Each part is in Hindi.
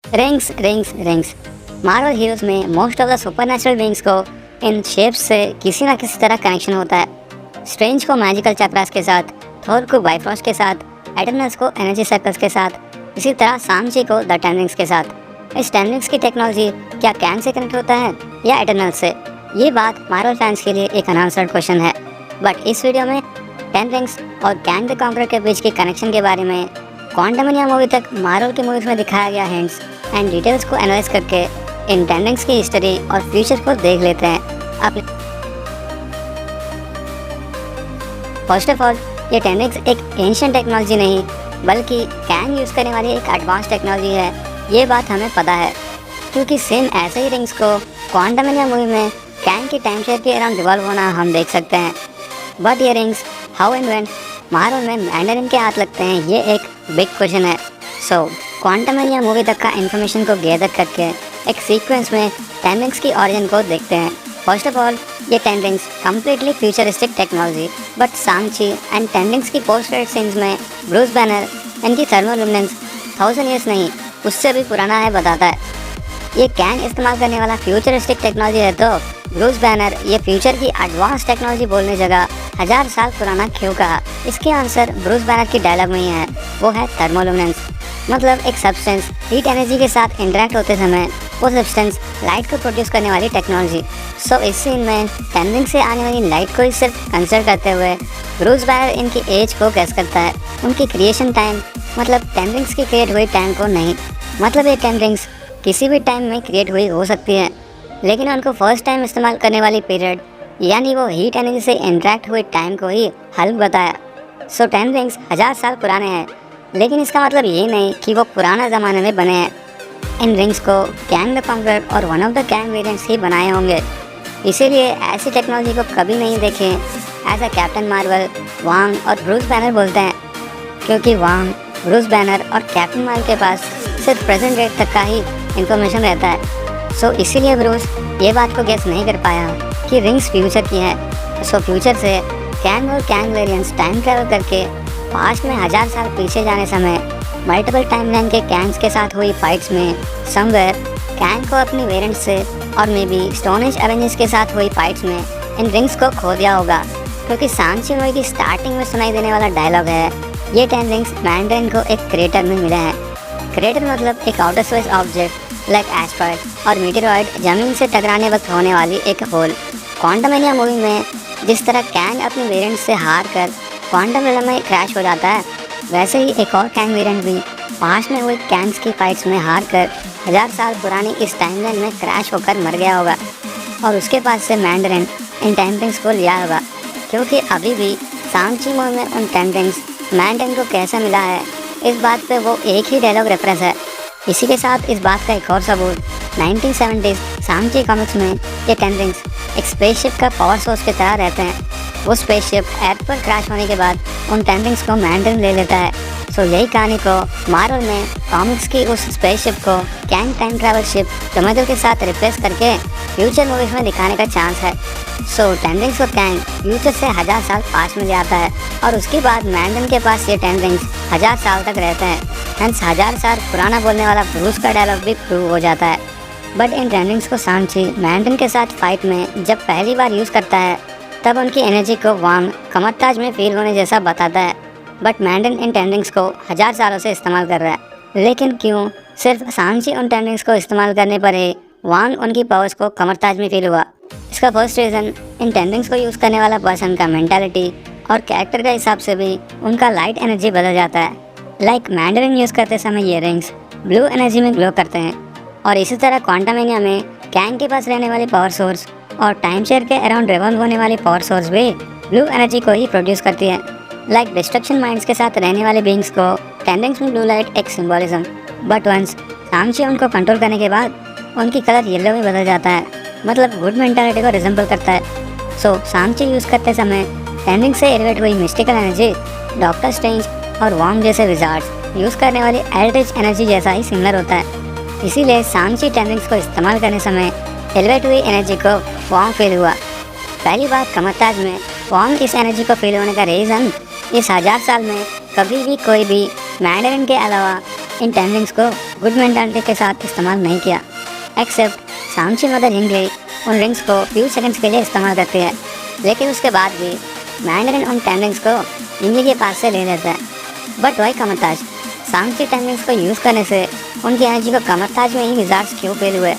Rings rings rings. Marvel heroes में most of the supernatural beings को इन शेप्स से किसी न किसी तरह कनेक्शन होता है। स्ट्रेंज को मैजिकल चक्रास के साथ, थोर को बाइफ्रॉस्ट के साथ, एटर्नल्स को एनर्जी सर्कल्स के साथ, इसी तरह सांची को द टेन रिंग्स के साथ। इस टेन रिंग्स की टेक्नोलॉजी क्या कैंग से कनेक्ट होता है या एटर्नल्स से? ये बात मार्वल फैंस के लिए एक अनआंसर्ड क्वेश्चन है। बट इस वीडियो में टेन रिंग्स और कैंग द कॉन्करर के बीच के कनेक्शन के बारे में, क्वांटमनिया मूवी तक मार्वल की मूवीज में दिखाया गया हिंट्स एंड डिटेल्स को एनालाइज करके इन टेन रिंग्स की हिस्ट्री और फ्यूचर को देख लेते हैं। अपने फर्स्ट ऑफ ऑल, ये टेन रिंग्स एक एंशिएंट टेक्नोलॉजी नहीं बल्कि कैंग यूज़ करने वाली एक एडवांस टेक्नोलॉजी है। ये बात हमें पता है क्योंकि सेम ऐसे ही रिंग्स को क्वांटमनिया मूवी में कैंग की टाइम शेयर के अराउंड रिवॉल्व होना हम देख सकते हैं। बट ये rings how and when Marvel में मैंडरिन के हाथ लगते हैं, ये एक बिग क्वेश्चन है। सो क्वांटमनिया मूवी तक का इन्फॉर्मेशन को गैदर करके एक सीक्वेंस में टेन रिंग्स की ऑरिजिन को देखते हैं। फर्स्ट ऑफ ऑल, ये ten rings completely futuristic technology, but Sanchi and ten rings की पोस्ट क्रेडिट सीन्स में ब्रूस बैनर इनकी थर्मोल्यूमिनेंस 1000 ईयर्स नहीं, उससे भी पुराना है बताता है। ये कैंग इस्तेमाल करने वाला फ्यूचरिस्टिक टेक्नोलॉजी है, तो ब्रूस बैनर ये फ्यूचर की एडवांस टेक्नोलॉजी बोलने जगह 1000 साल पुराना क्यों कहा? इसके आंसर ब्रूस बैनर की डायलॉग में ही है, वो है थर्मोल्यूमिनेंस। मतलब एक सब्सटेंस हीट एनर्जी के साथ इंटरेक्ट होते समय वो सब्सटेंस लाइट को प्रोड्यूस करने वाली टेक्नोलॉजी। सो इस सीन में टेन रिंग से आने वाली लाइट को ही सिर्फ कंसिडर करते हुए ब्रूस बैनर इनकी एज को गेस करता है, उनकी क्रिएशन टाइम, मतलब टेन रिंग्स की क्रिएट हुई टाइम को नहीं। मतलब ये टेन रिंग्स किसी भी टाइम में क्रिएट हुई हो सकती है, लेकिन उनको फर्स्ट टाइम इस्तेमाल करने वाली पीरियड यानी वो हीट एनर्जी से इंटरेक्ट हुए टाइम को ही हल्क बताया। सो टेन रिंग्स 1000 साल पुराने हैं, लेकिन इसका मतलब ये नहीं कि वो पुराना ज़माने में बने हैं। इन रिंग्स को कैंग द कॉन्करर और one of the Kang variants ही बनाए होंगे, इसीलिए ऐसी टेक्नोलॉजी को कभी नहीं देखें ऐसा कैप्टन मार्वल, वांग और ब्रूस बैनर बोलते हैं, क्योंकि वांग, ब्रूस बैनर और कैप्टन मार्वल के पास सिर्फ प्रेजेंट डेट तक का ही इंफॉर्मेशन रहता है। सो इसीलिए ब्रूस ये बात को गेस नहीं कर पाया कि रिंग्स फ्यूचर की है। सो फ्यूचर से कैंग और कैंग वेरिएंट्स टाइम ट्रैवल करके पास्ट में 1000 साल पीछे जाने समय मल्टीपल टाइमलाइन के कैंग्स के साथ हुई फाइट्स में समवेयर कैंग को अपनी वेरिएंट्स से और may be stone age Avengers के साथ हुई फाइट्स में इन रिंग्स को खो दिया होगा, क्योंकि सांची मूवी की स्टार्टिंग में सुनाई देने वाला डायलॉग है, ये टेन रिंग्स मैंडरिन को एक क्रेटर में मिले हैं। क्रेटर मतलब एक outer space object like asteroid और मीटेरॉयड जमीन से टकराने वक्त होने वाली एक होल। क्वांटमनिया मूवी में जिस तरह कैंग अपने वेरिएंट से हार कर क्वांटम रियलम में क्रैश हो जाता है, वैसे ही एक और कैंग वेरिएंट भी पास्ट में हुई कैंग्स की फाइट्स में हार कर 1000 साल पुरानी इस टाइमलाइन में क्रैश होकर मर गया होगा और उसके पास से मैंडरिन इन टेन रिंग्स को लिया होगा, क्योंकि अभी भी सांची मूवी में उन टेन रिंग्स मैंडरिन को कैसे मिला है, इस बात पे वो एक ही डायलॉग रेफरेंस है। इसी के साथ इस बात का एक और सबूत 1970s सांची कॉमिक्स में ये टेन रिंग्स एक स्पेसशिप का पावर सोर्स की तरह रहते हैं। वो स्पेसशिप अर्थ पर क्रैश होने के बाद उन टेन रिंग्स को मैंडरिन ले लेता है। सो यही कहानी को मार्वल में कॉमिक्स की उस स्पेसशिप को Kang time travel ship tomato के साथ रिप्लेस करके फ्यूचर मूवीज में दिखाने का चांस है। सो टेन रिंग्स को कैंग फ्यूचर से 1000 साल पास में ले आता है और उसके बाद मैंडरिन के पास ये टेन रिंग्स 1000 साल तक रहते हैं। हेंस 1000 साल पुराना बोलने वाला ब्रूस का डायलॉग भी प्रूव हो जाता है। बट इन टेन रिंग्स को सांची मैंडरिन के साथ फाइट में जब पहली बार यूज़ करता है, तब उनकी एनर्जी को वांग कमरताज में फील होने जैसा बताता है। But Mandarin in ten rings को 1000 सालों से इस्तेमाल कर रहा है, लेकिन क्यों सिर्फ सांची उन टेन रिंग्स को इस्तेमाल करने पर ही वांग उनकी पावर्स को कमरताज में फील हुआ? इसका first reason, in ten rings को यूज़ करने वाला पर्सन का मेंटालिटी और कैरेक्टर के हिसाब से भी उनका लाइट एनर्जी बदल जाता है। लाइक मैंडरिन यूज़ करते समय ये रिंग्स ब्लू एनर्जी में ग्लो करते हैं, और इसी तरह क्वांटमनिया में कैंग के पास रहने वाली पावर सोर्स और टाइम शेयर के अराउंड रिवॉल्व होने वाली पावर सोर्स भी ब्लू एनर्जी को ही प्रोड्यूस करती है। लाइक डिस्ट्रक्शन माइंड्स के साथ रहने वाले बीइंग्स को टेन रिंग्स में ब्लू लाइट एक सिंबॉलिज्म, बट वंस सांची उनको कंट्रोल करने के बाद उनकी कलर येलो में बदल जाता है, मतलब गुड मेंटालिटी को रिजेंबल करता है। सो सांची यूज़ करते समय टेन रिंग्स से एलिवेट हुई मिस्टिकल एनर्जी डॉक्टर स्ट्रेंज और वांग जैसे विजार्ड्स यूज़ करने वाली एल्ड्रिच एनर्जी जैसा ही सिमिलर होता है। इसीलिए सांची टेन रिंग्स को इस्तेमाल करने समय एलिवेट हुई एनर्जी को वांग फील हुआ। पहली बात, कमरताज में वांग इस एनर्जी को फील होने का रीज़न, इस 1000 साल में कभी भी कोई भी मैंडरिन के अलावा इन टेन रिंग्स को गुड मेंटालिटी के साथ इस्तेमाल नहीं किया। एक्सेप्ट सांची मदर यिंगली उन रिंग्स को फ्यू सेकंड्स के लिए इस्तेमाल करती है, लेकिन उसके बाद भी मैंडरिन उन टेंडिंग्स को यिंगली के पास से ले लेता है। बट वाई कमरताज, सांची टेंडिंग्स को यूज़ करने से उनकी एनर्जी को कमरताज में ही विजार्ड्स क्यों फेल हुए?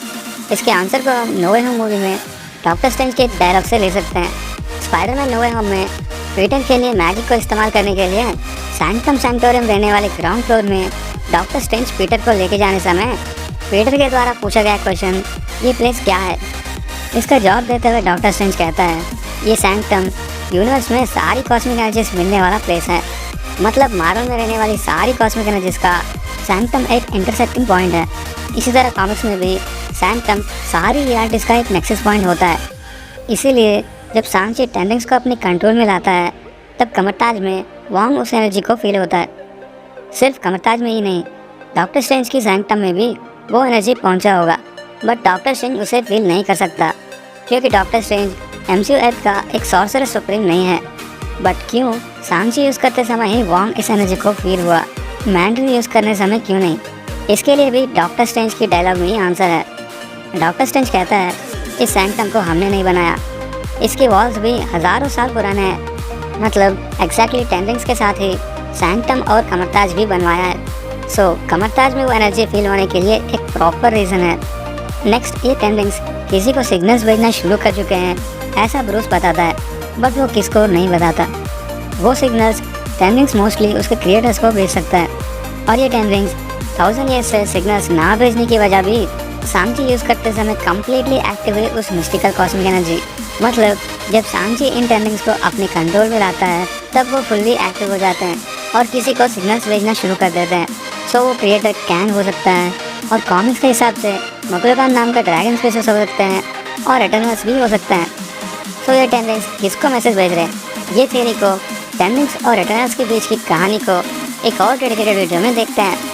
इसके आंसर को हम नो वे होम मूवी में डॉक्टर स्ट्रेंज के एक डायलॉग से ले सकते हैं। स्पाइडरमैन नो वे होम में पीटर के लिए मैजिक को इस्तेमाल करने के लिए सैंक्टम सैंक्टोरियम रहने वाले ग्राउंड फ्लोर में डॉक्टर स्ट्रेंज पीटर को लेके जाने समय पीटर के द्वारा पूछा गया क्वेश्चन, ये प्लेस क्या है? इसका जवाब देते हुए डॉक्टर स्ट्रेंज कहता है, ये सैंक्टम यूनिवर्स में सारी कॉस्मिक एनर्जीज मिलने वाला प्लेस है। मतलब मार्वल में रहने वाली सारी कॉस्मिक एनर्जीज का सैंक्टम एक इंटरसेक्टिंग पॉइंट है। इसी तरह कॉमिक्स में भी सैंक्टम सारी रियलिटीज का एक नेक्सस पॉइंट होता है। इसीलिए जब सांची टेंडिंग्स को अपने कंट्रोल में लाता है तब कमरताज में वांग उस एनर्जी को फील होता है। सिर्फ कमरताज में ही नहीं, डॉक्टर स्ट्रेंज की सैंक्टम में भी वो एनर्जी पहुंचा होगा, बट डॉक्टर स्ट्रेंज उसे फील नहीं कर सकता क्योंकि डॉक्टर स्ट्रेंज एमसीयू एर्थ का एक सॉर्सरर सुप्रीम नहीं है। बट क्यों सांची यूज़ करते समय ही वांग इस एनर्जी को फील हुआ, मैंड्रिन यूज़ करने समय क्यों नहीं? इसके लिए भी डॉक्टर स्ट्रेंज की डायलॉग में ही आंसर है। डॉक्टर स्ट्रेंज कहता है, इस सैंक्टम को हमने नहीं बनाया, इसके वॉल्स भी हज़ारों साल पुराने हैं। मतलब एग्जैक्टली टेंडिंग्स के साथ ही सैंक्टम और कमरताज भी बनवाया है। सो कमरताज में वो एनर्जी फील होने के लिए एक प्रॉपर रीज़न है। नेक्स्ट, ये टेंडिंग्स किसी को सिग्नल्स भेजना शुरू कर चुके हैं ऐसा ब्रूस बताता है, बट वो किसको नहीं बताता। वो सिग्नल्स टेंडिंग्स मोस्टली उसके क्रिएटर्स को भेज सकता है, और ये टेंडिंग्स 1000 ईयर्स से सिग्नल्स ना भेजने की वजह भी सांची यूज़ करते समय कम्प्लीटली एक्टिव हुई उस मिस्टिकल कॉस्मिक एनर्जी। मतलब जब सांची इन टेंडिंग्स को अपने कंट्रोल में लाता है तब वो फुल्ली एक्टिव हो जाते हैं और किसी को सिग्नल्स भेजना शुरू कर देते हैं। सो वो क्रिएटर कैन हो सकता है, और कॉमिक्स के हिसाब से मकुलकान नाम का ड्रैगन स्पीशीज हो सकते हैं, और एटर्नल्स भी हो सकते हैं। सो ये टेंडिंग्स किसको मैसेज भेज रहे हैं? ये थियरी को, टेंडिंग्स और एटर्नल्स के बीच की कहानी को एक और डेडिकेटेड वीडियो में देखते हैं।